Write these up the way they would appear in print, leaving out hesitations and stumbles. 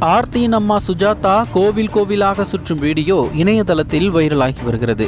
ஆர்த்தியின் அம்மா சுஜாதா கோவில் கோவிலாக சுற்றும் வீடியோ இணையதளத்தில் வைரலாகி வருகிறது.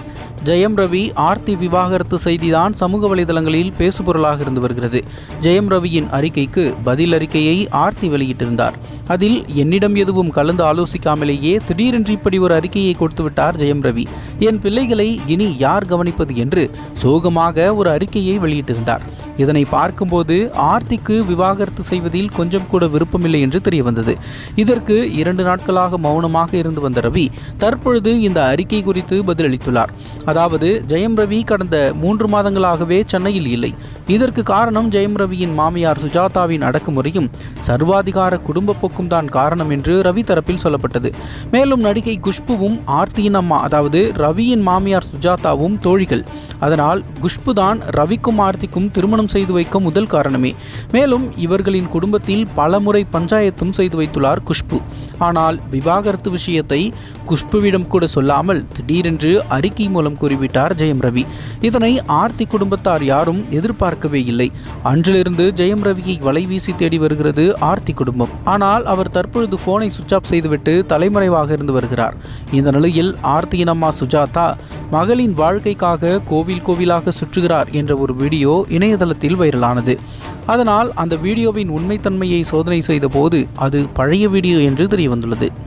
ஜெயம் ரவி ஆர்த்தி விவாகரத்து செய்திதான் சமூக வலைதளங்களில் பேசுபொருளாக இருந்து வருகிறது. ஜெயம் ரவியின் அறிக்கைக்கு பதில் அறிக்கையை ஆர்த்தி வெளியிட்டிருந்தார். அதில் என்னிடம் எதுவும் கலந்து ஆலோசிக்காமலேயே திடீரென்று இப்படி ஒரு அறிக்கையை கொடுத்துவிட்டார் ஜெயம் ரவி. என் பிள்ளைகளை இனி யார் கவனிப்பது என்று சோகமாக ஒரு அறிக்கையை வெளியிட்டிருந்தார். இதனை பார்க்கும்போது ஆர்த்திக்கு விவாகரத்து செய்வதில் கொஞ்சம் கூட விருப்பமில்லை என்று தெரிய வந்தது. இதற்கு 2 நாட்களாக மௌனமாக இருந்து வந்த ரவி தற்பொழுது இந்த அறிக்கை குறித்து பதிலளித்துள்ளார். அதாவது ஜெயம் ரவி கடந்த 3 மாதங்களாகவே சென்னையில் இல்லை. இதற்கு காரணம் ஜெயம் ரவியின் மாமியார் சுஜாதாவின் அடக்குமுறையும் சர்வாதிகார குடும்ப போக்கும் தான் காரணம் என்று ரவி தரப்பில் சொல்லப்பட்டது. மேலும் நடிகை குஷ்புவும் ஆர்த்தியின் அம்மா அதாவது ரவியின் மாமியார் சுஜாதாவும் தோழிகள். அதனால் குஷ்பு தான் ரவிக்கும் ஆர்த்திக்கும் திருமணம் செய்து வைக்க முதல் காரணமே. மேலும் இவர்களின் குடும்பத்தில் பலமுறை பஞ்சாயத்தும் செய்து வைத்துள்ளார் குஷ்பு. ஆனால் விவாகரத்து விஷயத்தை குஷ்புவிடம் கூட சொல்லாமல் திடீரென்று அறிக்கை மூலம் கூறிவிட்டார் ஜெயம் ரவி. இதனை ஆர்த்தி குடும்பத்தார் யாரும் எதிர்பார்க்கவே இல்லை. அன்றிலிருந்து ஜெயம் ரவியை வலைவீசி தேடி வருகிறது ஆர்த்தி குடும்பம். ஆனால் அவர் தற்பொழுது போனை சுவிட்ச் ஆஃப் செய்துவிட்டு தலைமறைவாக இருந்து வருகிறார். இந்த நிலையில் ஆர்த்தியின் அம்மா சுஜாதா மகளின் வாழ்க்கைக்காக கோவில் கோவிலாக சுற்றுகிறார் என்ற ஒரு வீடியோ இணையதளத்தில் வைரலானது. அதனால் அந்த வீடியோவின் உண்மைத்தன்மையை சோதனை செய்த போது அது பழைய வீடியோ என்று தெரிய வந்துள்ளது.